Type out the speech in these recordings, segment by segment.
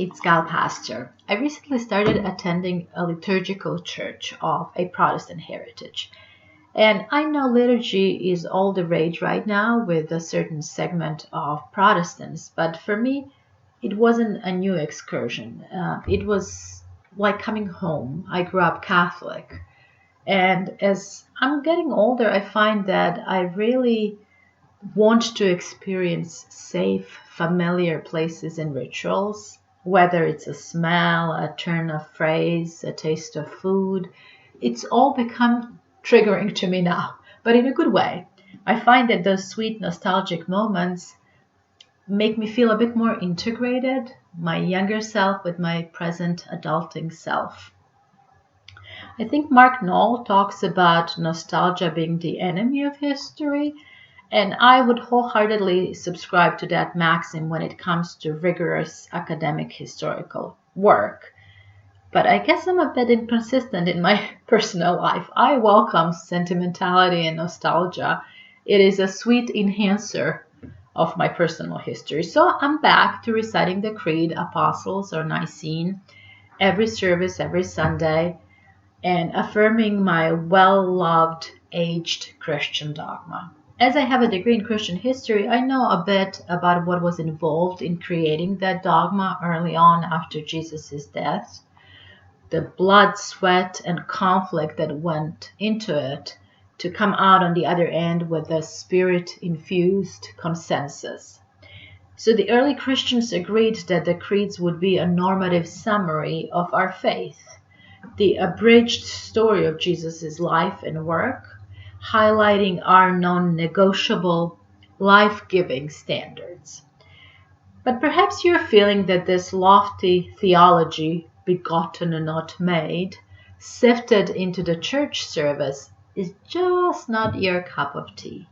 it's Gal Pastor. I recently started attending a liturgical church of a Protestant heritage. And I know liturgy is all the rage right now with a certain segment of Protestants, but for me, it wasn't a new excursion. It was like coming home. I grew up Catholic. And as I'm getting older, I find that I really want to experience safe, familiar places and rituals, whether it's a smell, a turn of phrase, a taste of food. It's all become triggering to me now, but in a good way. I find that those sweet, nostalgic moments make me feel a bit more integrated, my younger self with my present adulting self. I think Mark Knoll talks about nostalgia being the enemy of history, and I would wholeheartedly subscribe to that maxim when it comes to rigorous academic historical work. But I guess I'm a bit inconsistent in my personal life. I welcome sentimentality and nostalgia. It is a sweet enhancer of my personal history. So I'm back to reciting the Creed, Apostles, or Nicene every service, every Sunday, and affirming my well-loved, aged Christian dogma. As I have a degree in Christian history, I know a bit about what was involved in creating that dogma early on after Jesus' death, the blood, sweat, and conflict that went into it to come out on the other end with a spirit-infused consensus. So the early Christians agreed that the creeds would be a normative summary of our faith, the abridged story of Jesus' life and work, highlighting our non-negotiable, life-giving standards. But perhaps you're feeling that this lofty theology, begotten and not made, sifted into the church service, is just not your cup of tea.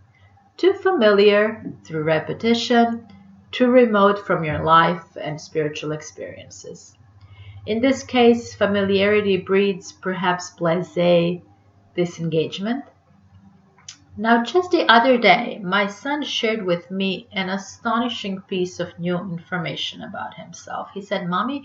Too familiar through repetition, too remote from your life and spiritual experiences. In this case, familiarity breeds perhaps blasé disengagement. Now, just the other day, my son shared with me an astonishing piece of new information about himself. He said, "Mommy,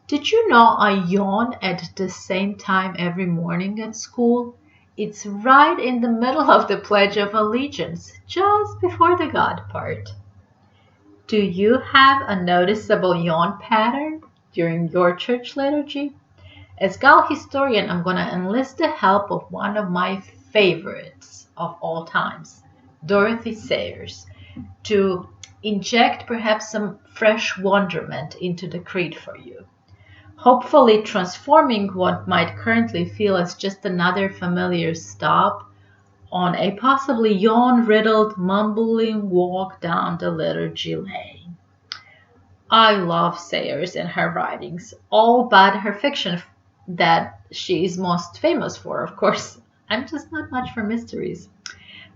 did you know I yawn at the same time every morning at school? It's right in the middle of the Pledge of Allegiance, just before the God part." Do you have a noticeable yawn pattern during your church liturgy? As Gal historian, I'm going to enlist the help of one of my favorites of all times, Dorothy Sayers, to inject perhaps some fresh wonderment into the creed for you, hopefully transforming what might currently feel as just another familiar stop on a possibly yawn-riddled, mumbling walk down the liturgy lane. I love Sayers and her writings, all but her fiction that she is most famous for, of course. I'm just not much for mysteries,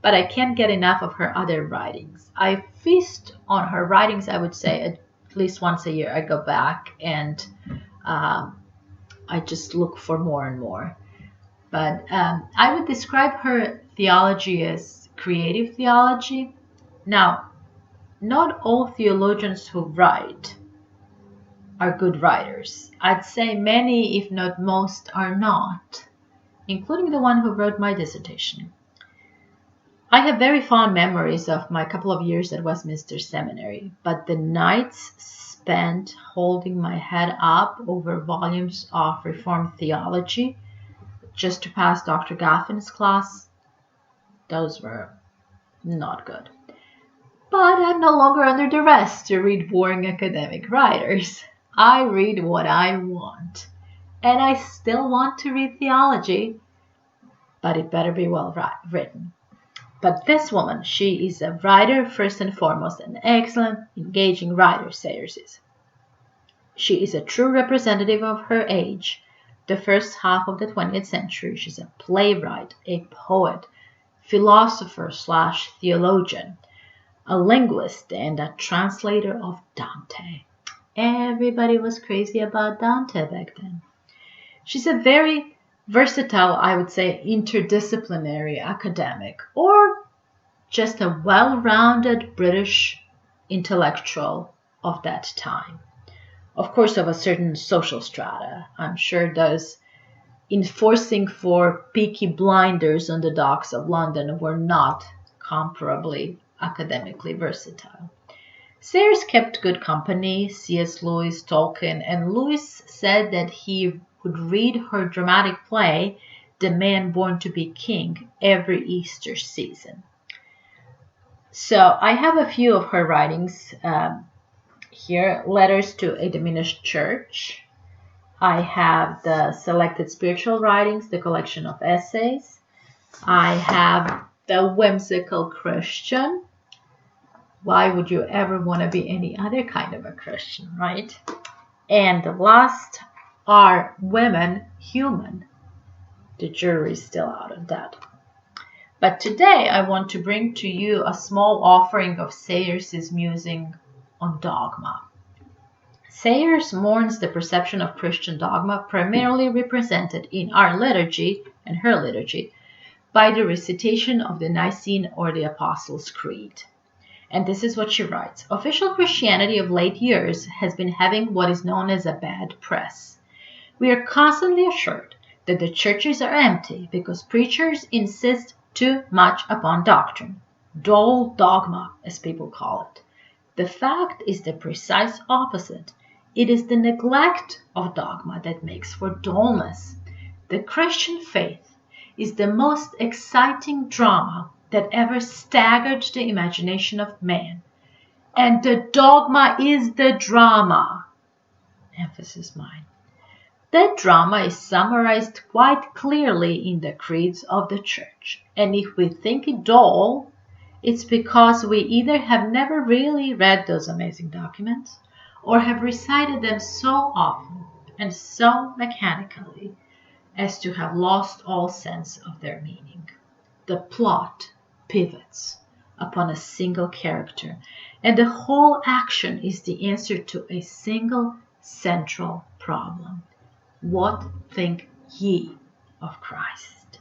but I can't get enough of her other writings. I feast on her writings, I would say, at least once a year. I go back and I just look for more and more. But I would describe her theology as creative theology. Now, not all theologians who write are good writers. I'd say many, if not most, are not, including the one who wrote my dissertation. I have very fond memories of my couple of years at Westminster Seminary, but the nights spent holding my head up over volumes of Reformed theology just to pass Dr. Gaffin's class, those were not good. But I'm no longer under duress to read boring academic writers. I read what I want. And I still want to read theology, but it better be well written. But this woman, she is a writer first and foremost, an excellent, engaging writer, Sayers is. She is a true representative of her age, the first half of the 20th century. She's a playwright, a poet, philosopher/theologian, a linguist, and a translator of Dante. Everybody was crazy about Dante back then. She's a very versatile, I would say, interdisciplinary academic, or just a well-rounded British intellectual of that time. of course, of a certain social strata. I'm sure those enforcing for Peaky Blinders on the docks of London were not comparably academically versatile. Sayers kept good company, C.S. Lewis, Tolkien, and Lewis said that he would read her dramatic play, The Man Born to be King, every Easter season. So I have a few of her writings here. Letters to a Diminished Church. I have the Selected Spiritual Writings, the collection of essays. I have The Whimsical Christian. Why would you ever want to be any other kind of a Christian, right? And the last, Are Women Human? The jury's still out on that. But today I want to bring to you a small offering of Sayers' musing on dogma. Sayers mourns the perception of Christian dogma primarily represented in our liturgy and her liturgy by the recitation of the Nicene or the Apostles' Creed. And this is what she writes. Official Christianity of late years has been having what is known as a bad press. We are constantly assured that the churches are empty because preachers insist too much upon doctrine, dull dogma, as people call it. The fact is the precise opposite. It is the neglect of dogma that makes for dullness. The Christian faith is the most exciting drama that ever staggered the imagination of man. And the dogma is the drama. Emphasis mine. That drama is summarized quite clearly in the creeds of the church. And if we think it dull, it's because we either have never really read those amazing documents or have recited them so often and so mechanically as to have lost all sense of their meaning. The plot pivots upon a single character, and the whole action is the answer to a single central problem. What think ye of Christ?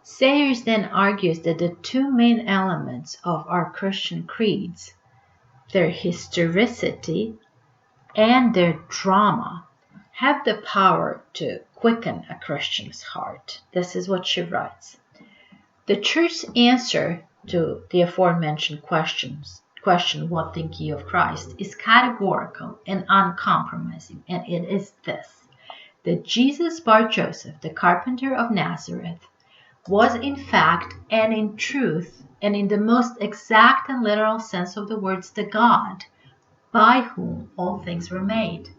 Sayers then argues that the two main elements of our Christian creeds, their historicity and their drama, have the power to quicken a Christian's heart. This is what she writes. The church's answer to the aforementioned question, what think ye of Christ, is categorical and uncompromising, and it is this, that Jesus bar Joseph, the carpenter of Nazareth, was in fact and in truth and in the most exact and literal sense of the words the God by whom all things were made.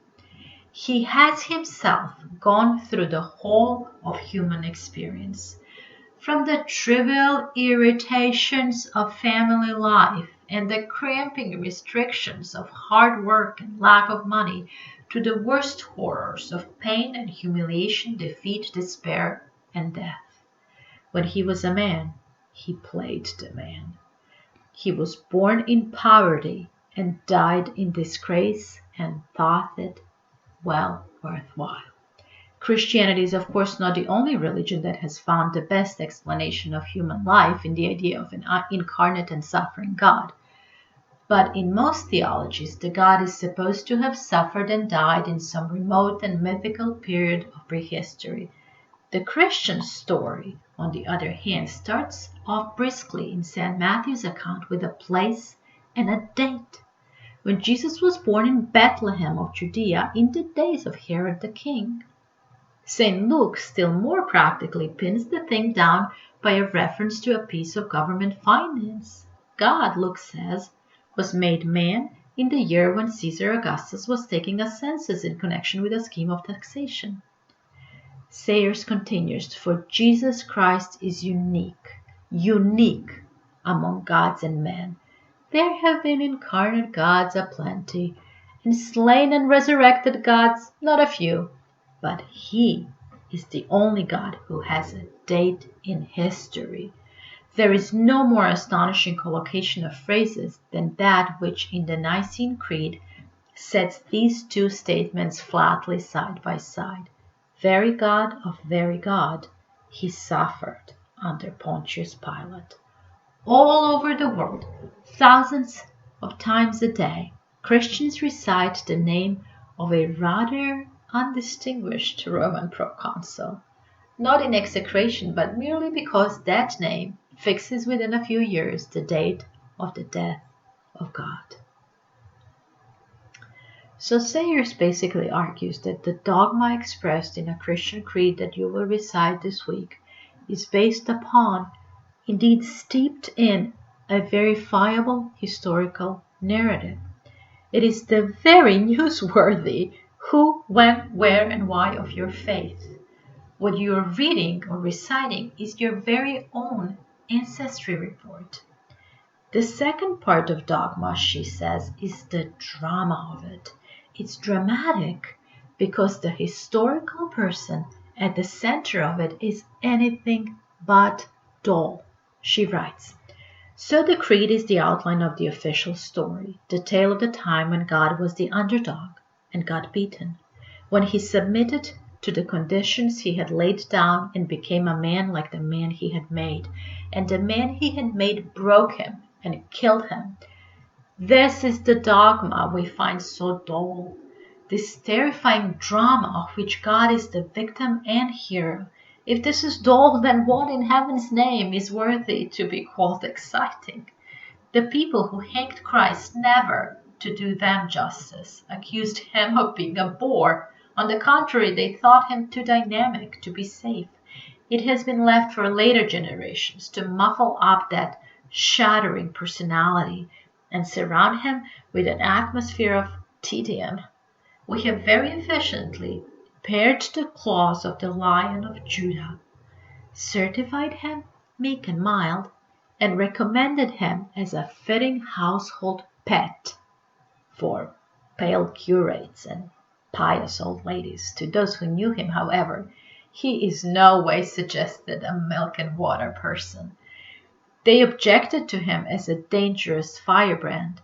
He has himself gone through the whole of human experience, from the trivial irritations of family life and the cramping restrictions of hard work and lack of money to the worst horrors of pain and humiliation, defeat, despair, and death. When he was a man, he played the man. He was born in poverty and died in disgrace and thought it well worthwhile. Christianity is, of course, not the only religion that has found the best explanation of human life in the idea of an incarnate and suffering God. But in most theologies, the God is supposed to have suffered and died in some remote and mythical period of prehistory. The Christian story, on the other hand, starts off briskly in St. Matthew's account with a place and a date, when Jesus was born in Bethlehem of Judea in the days of Herod the king. St. Luke still more practically pins the thing down by a reference to a piece of government finance. God, Luke says, was made man in the year when Caesar Augustus was taking a census in connection with a scheme of taxation. Sayers continues, for Jesus Christ is unique among gods and men. There have been incarnate gods aplenty, and slain and resurrected gods not a few, but he is the only God who has a date in history. There is no more astonishing collocation of phrases than that which in the Nicene Creed sets these two statements flatly side by side. Very God of very God, he suffered under Pontius Pilate. All over the world, thousands of times a day, Christians recite the name of a rather undistinguished Roman proconsul, not in execration, but merely because that name fixes within a few years the date of the death of God. So Sayers basically argues that the dogma expressed in a Christian creed that you will recite this week is based upon, indeed steeped in, a verifiable historical narrative. It is the very newsworthy who, when, where, and why of your faith. What you are reading or reciting is your very own ancestry report. The second part of dogma, she says, is the drama of it. It's dramatic because the historical person at the center of it is anything but dull. She writes, so the creed is the outline of the official story, the tale of the time when God was the underdog and got beaten, when he submitted to the conditions he had laid down and became a man like the man he had made, and the man he had made broke him and killed him. This is the dogma we find so dull, this terrifying drama of which God is the victim and hero. If this is dull, then what in heaven's name is worthy to be called exciting? The people who hanged Christ never, to do them justice, accused him of being a bore. On the contrary, they thought him too dynamic to be safe. It has been left for later generations to muffle up that shattering personality and surround him with an atmosphere of tedium. We have very efficiently pared the claws of the Lion of Judah, certified him meek and mild, and recommended him as a fitting household pet for pale curates and pious old ladies. To those who knew him, however, he is no way suggested a milk and water person. They objected to him as a dangerous firebrand.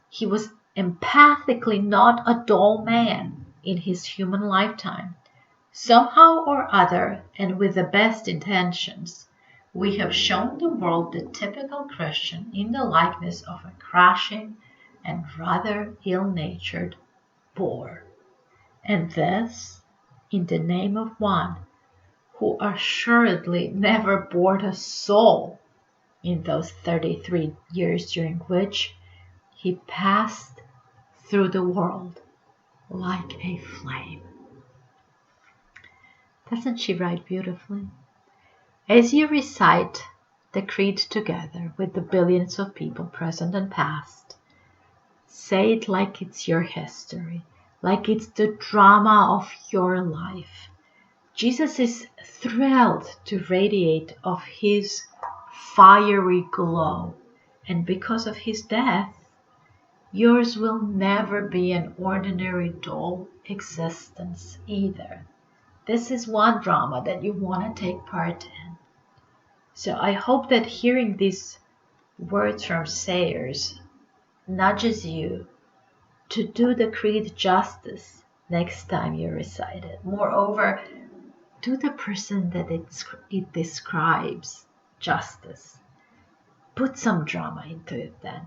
He was empathically not a dull man in his human lifetime. Somehow or other, and with the best intentions, we have shown the world the typical Christian in the likeness of a crashing and rather ill-natured bore. And this in the name of one who assuredly never bored a soul in those 33 years during which he passed through the world like a flame. Doesn't she write beautifully? As you recite the creed together with the billions of people present and past, say it like it's your history, like it's the drama of your life. Jesus is thrilled to radiate of his fiery glow, and because of his death, yours will never be an ordinary dull existence either. This is one drama that you want to take part in. So I hope that hearing these words from Sayers nudges you to do the creed justice next time you recite it. Moreover, do the person that it describes justice. Put some drama into it then.